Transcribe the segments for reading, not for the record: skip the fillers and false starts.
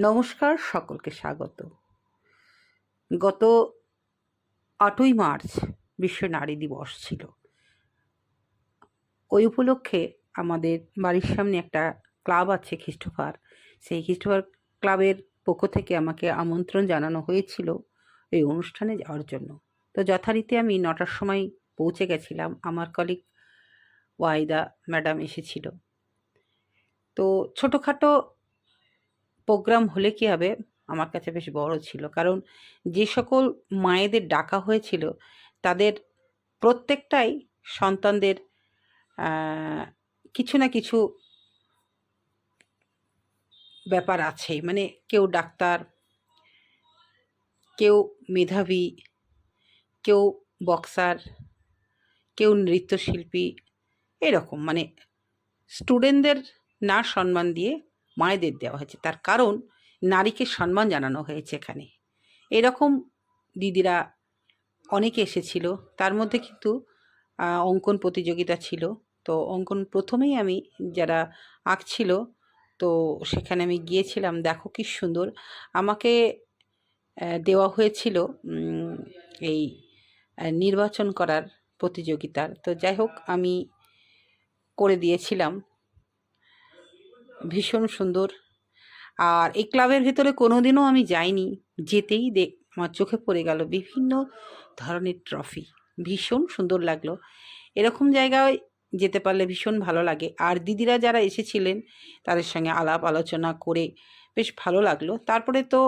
নমস্কার, সকলকে স্বাগত। গত ৮ই মার্চ বিশ্ব নারী দিবস ছিল। ওই উপলক্ষে আমাদের বাড়ির সামনে একটা ক্লাব আছে খ্রিস্টোফার। সেই খ্রিস্টোফার ক্লাবের পক্ষ থেকে আমাকে আমন্ত্রণ জানানো হয়েছিল এই অনুষ্ঠানে যাওয়ার জন্য। তো যথারীতি আমি ৯টার সময় পৌঁছে গেছিলাম। আমার কলিগ ওয়াহিদা ম্যাডাম এসেছিল। তো ছোটোখাটো প্রোগ্রাম হলে কী হবে, আমার কাছে বেশ বড় ছিল, কারণ যে সকল মায়েদের ডাকা হয়েছিল তাদের প্রত্যেকটাই সন্তানদের কিছু না কিছু ব্যাপার আছে। মানে কেউ ডাক্তার, কেউ মেধাবী, কেউ বক্সার, কেউ নৃত্যশিল্পী, এরকম মানে স্টুডেন্টদের না সম্মান দিয়ে মায়েদের দেওয়া হয়েছে। তার কারণ নারীকে সম্মান জানানো হয়েছে এখানে। এরকম দিদিরা অনেকে এসেছিল। তার মধ্যে কিন্তু অঙ্কন প্রতিযোগিতা ছিল। তো অঙ্কন প্রথমেই আমি যারা আঁকছিল, তো সেখানে আমি গিয়েছিলাম। দেখো কি সুন্দর আমাকে দেওয়া হয়েছিল এই নির্বাচন করার প্রতিযোগিতার। তো যাই হোক, আমি করে দিয়েছিলাম। ভীষণ সুন্দর। আর এই ক্লাবের ভেতরে কোনোদিনও আমি যাইনি, যেতেই আমার চোখে পড়ে গেল বিভিন্ন ধরনের ট্রফি। ভীষণ সুন্দর লাগলো। এরকম জায়গায় যেতে পারলে ভীষণ ভালো লাগে। আর দিদিরা যারা এসেছিলেন তাদের সঙ্গে আলাপ আলোচনা করে বেশ ভালো লাগলো। তারপরে তো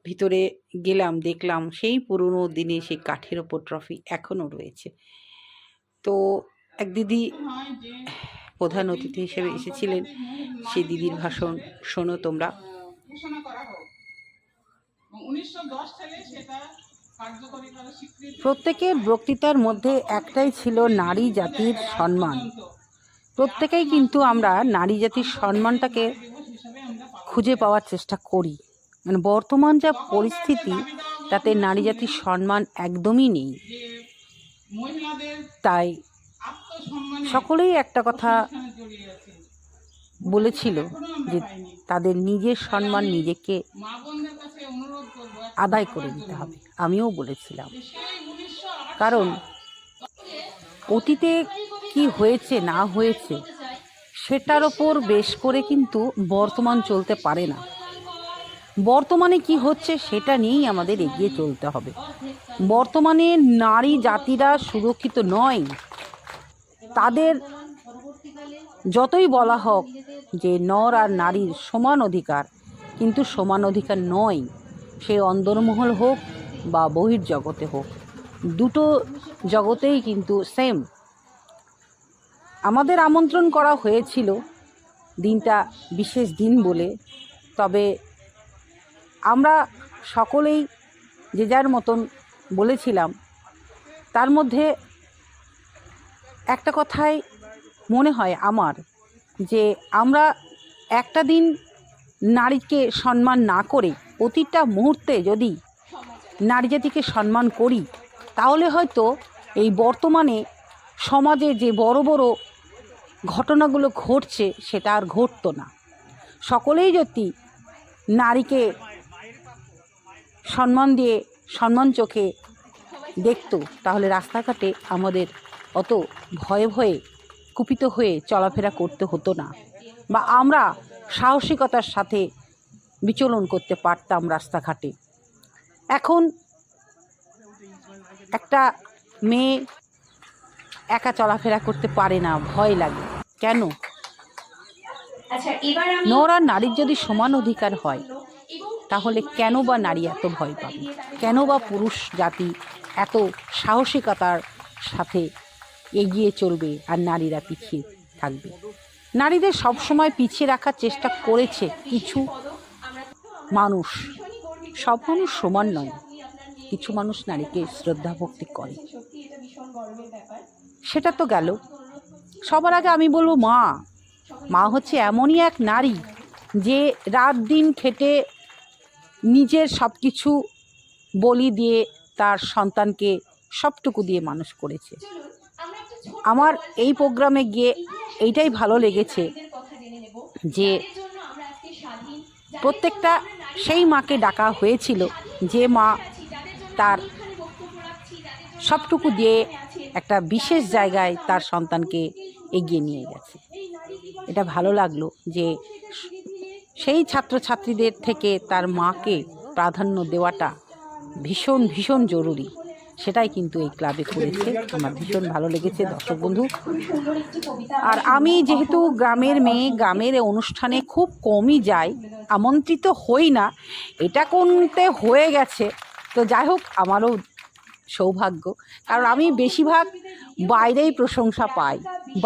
ভিতরে গেলাম, দেখলাম সেই পুরনো দিনে সেই কাঠের ওপর ট্রফি এখনও রয়েছে। তো এক দিদি প্রধান অতিথি হিসেবে এসেছিলেন। সেই দিদির ভাষণ শোনো তোমরা। প্রত্যেকের বক্তৃতার মধ্যে একটাই ছিল নারী জাতির সম্মান। প্রত্যেকেই কিন্তু আমরা নারী জাতির সম্মানটাকে খুঁজে পাওয়ার চেষ্টা করি। মানে বর্তমান যা পরিস্থিতি, তাতে নারী জাতির সম্মান একদমই নেই। তাই সকলেই একটা কথা বলেছিল যে তাদের নিজের সম্মান নিজেকে আদায় করে নিতে হবে। আমিও বলেছিলাম, কারণ অতীতে কি হয়েছে না হয়েছে সেটার ওপর বেশ করে কিন্তু বর্তমান চলতে পারে না। বর্তমানে কি হচ্ছে সেটা নিয়েই আমাদের এগিয়ে চলতে হবে। বর্তমানে নারী জাতিরা সুরক্ষিত নয়। তাদের যতই বলা হোক যে নর আর নারীর সমান অধিকার, কিন্তু সমান অধিকার নয়। সে অন্দরমহল হোক বা বহির্জগতে হোক, দুটো জগতেই কিন্তু সেম। আমাদের আমন্ত্রণ করা হয়েছিল দিনটা বিশেষ দিন বলে, তবে আমরা সকলেই যে যার মতন বলেছিলাম। তার মধ্যে একটা কথাই মনে হয় আমার, যে আমরা একটা দিন নারীকে সম্মান না করে প্রতিটা মুহূর্তে যদি নারী জাতিকে সম্মান করি, তাহলে হয়তো এই বর্তমানে সমাজে যে বড় বড় ঘটনাগুলো ঘটছে সেটা আর ঘটতো না। সকলেই যদি নারীকে সম্মান দিয়ে সম্মান চোখে দেখতো, তাহলে রাস্তাঘাটে আমাদের অত ভয়ে ভয়ে কুপিত হয়ে চলাফেরা করতে হতো না, বা আমরা সাহসিকতার সাথে বিচরণ করতে পারতাম রাস্তাঘাটে। এখন একটা মেয়ে একা চলাফেরা করতে পারে না, ভয় লাগে। কেন? নর আর নারীর যদি সমান অধিকার হয়, তাহলে কেন বা নারী এত ভয় পাবে? কেন বা পুরুষ জাতি এত সাহসিকতার সাথে এগিয়ে চলবে আর নারীরা পিছিয়ে থাকবে? নারীদের সবসময় পিছিয়ে রাখার চেষ্টা করেছে কিছু মানুষ। সব মানুষ সমান নয়। কিছু মানুষ নারীকে শ্রদ্ধা ভক্তি করে, সেটা তো গেল। সবার আগে আমি বলবো মা। মা হচ্ছে এমনই এক নারী যে রাত দিন খেটে নিজের সব কিছু বলি দিয়ে তার সন্তানকে সবটুকু দিয়ে মানুষ করেছে। আমার এই প্রোগ্রামে গিয়ে এইটাই ভালো লেগেছে যে প্রত্যেকটা সেই মাকে ডাকা হয়েছিল যে মা তার সবটুকু দিয়ে একটা বিশেষ জায়গায় তার সন্তানকে এগিয়ে নিয়ে গেছে। এটা ভালো লাগলো যে সেই ছাত্রছাত্রীদের থেকে তার মাকে প্রাধান্য দেওয়াটা ভীষণ ভীষণ জরুরি। সেটাই কিন্তু এই ক্লাবে করেছে। আমার ভীষণ ভালো লেগেছে দর্শক বন্ধু। আর আমি যেহেতু গ্রামের মেয়ে, গ্রামের অনুষ্ঠানে খুব কমই যাই, আমন্ত্রিত হই না, এটা কোনতে হয়ে গেছে। তো যাই হোক, আমারও সৌভাগ্য, কারণ আমি বেশিরভাগ বাইরেই প্রশংসা পাই,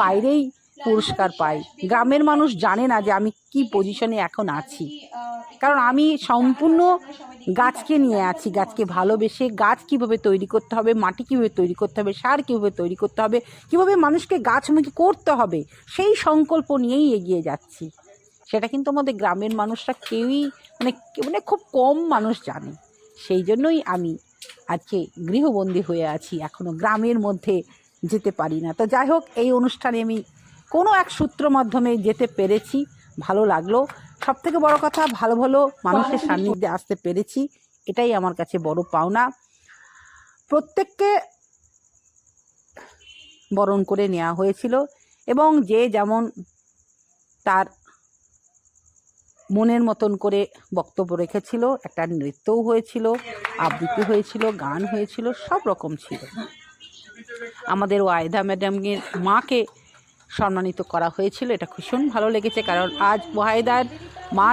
বাইরেই পুরস্কার পাই। গ্রামের মানুষ জানে না যে আমি কি পজিশনে এখন আছি, কারণ আমি সম্পূর্ণ গাছকে নিয়ে আছি, গাছকে ভালোবেসে গাছ কীভাবে তৈরি করতে হবে, মাটি কীভাবে তৈরি করতে হবে, সার কীভাবে তৈরি করতে হবে, কীভাবে মানুষকে গাছমুখী করতে হবে, সেই সংকল্প নিয়েই এগিয়ে যাচ্ছি। সেটা কিন্তু আমাদের গ্রামের মানুষরা কেউই মানে খুব কম মানুষ জানে। সেই জন্যই আমি আজকে গৃহবন্দী হয়ে আছি, এখনও গ্রামের মধ্যে যেতে পারি না। তো যাই হোক, এই অনুষ্ঠানে আমি কোনো এক সূত্র মাধ্যমে যেতে পেরেছি, ভালো লাগলো। সবথেকে বড় কথা, ভালো ভালো মানুষের সান্নিধ্যে আসতে পেরেছি, এটাই আমার কাছে বড় পাওনা। প্রত্যেককে বরণ করে নেওয়া হয়েছিল এবং যে যেমন তার মনের মতন করে বক্তব্য রেখেছিল, একটা নৃত্যও হয়েছিল, আবৃত্তি হয়েছিল, গান হয়েছিল, সব রকম ছিল। আমাদের ওয়াহিদা ম্যাডামের মাকে সম্মানিত করা হয়েছিল, এটা ভীষণ ভালো লেগেছে। কারণ আজ ওয়াহিদার মা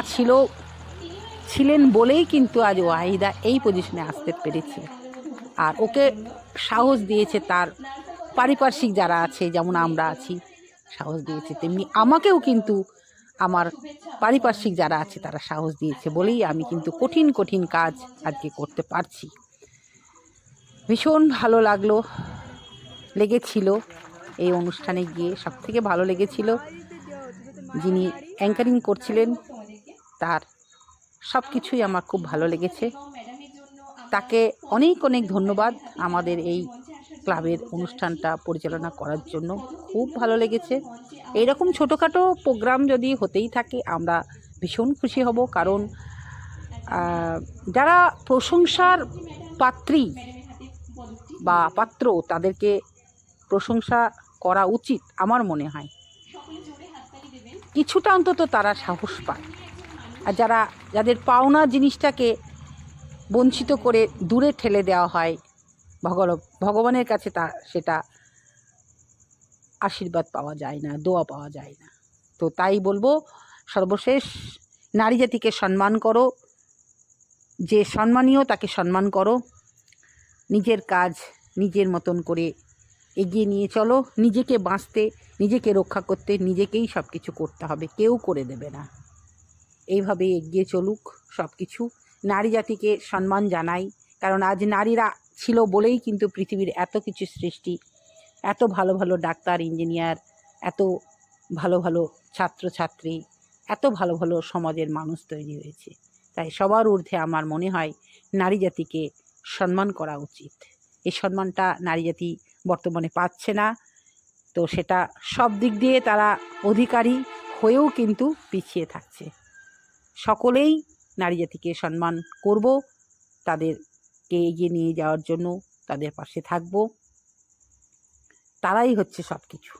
ছিলেন বলেই কিন্তু আজ ওয়াহিদা এই পজিশনে আসতে পেরেছে। আর ওকে সাহস দিয়েছে তার পারিপার্শ্বিক যারা আছে, যেমন আমরা আছি, সাহস দিয়েছে, তেমনি আমাকেও কিন্তু আমার পারিপার্শ্বিক যারা আছে তারা সাহস দিয়েছে বলেই আমি কিন্তু কঠিন কঠিন কাজ আজকে করতে পারছি। ভীষণ ভালো লেগেছিল এই অনুষ্ঠানে গিয়ে। সবথেকে ভালো লেগেছিল যিনি অ্যাঙ্কারিং করছিলেন, তার সব কিছুই আমার খুব ভালো লেগেছে। তাকে অনেক অনেক ধন্যবাদ আমাদের এই ক্লাবের অনুষ্ঠানটা পরিচালনা করার জন্য। খুব ভালো লেগেছে। এইরকম ছোটোখাটো প্রোগ্রাম যদি হতেই থাকে আমরা ভীষণ খুশি হব, কারণ যারা প্রশংসার পাত্রী বা পাত্র, তাদেরকে প্রশংসা করা উচিত আমার মনে হয়। কিছুটা অন্তত তারা সাহস পায়। আর যাদের পাওনা জিনিসটাকে বঞ্চিত করে দূরে ঠেলে দেওয়া হয়, ভগবানের কাছে সেটা আশীর্বাদ পাওয়া যায় না, দোয়া পাওয়া যায় না। তো তাই বলবো, সর্বশেষ নারী জাতিকে সম্মান করো, যে সম্মানীয় তাকে সম্মান করো, নিজের কাজ নিজের মতন করে এগিয়ে নিয়ে চলো। নিজেকে বাঁচতে, নিজেকে রক্ষা করতে নিজেকেই সব কিছু করতে হবে, কেউ করে দেবে না। এইভাবে এগিয়ে চলুক সব কিছু। নারী জাতিকে সম্মান জানাই, কারণ আজ নারীরা ছিল বলেই কিন্তু পৃথিবীর এত কিছু সৃষ্টি, এত ভালো ভালো ডাক্তার, ইঞ্জিনিয়ার, এত ভালো ভালো ছাত্রছাত্রী, এত ভালো ভালো সমাজের মানুষ তৈরি হয়েছে। তাই সবার ঊর্ধ্বে আমার মনে হয় নারী জাতিকে সম্মান করা উচিত। এই সম্মানটা নারী জাতি বর্তমানে পাচ্ছে না, তো সেটা সব দিক দিয়ে তারা অধিকারী হয়েও কিন্তু পিছিয়ে থাকছে। সকলেই নারী জাতিকে সম্মান করব, তাদেরকে এগিয়ে নিয়ে যাওয়ার জন্য তাদের পাশে থাকব। তারাই হচ্ছে সব কিছু।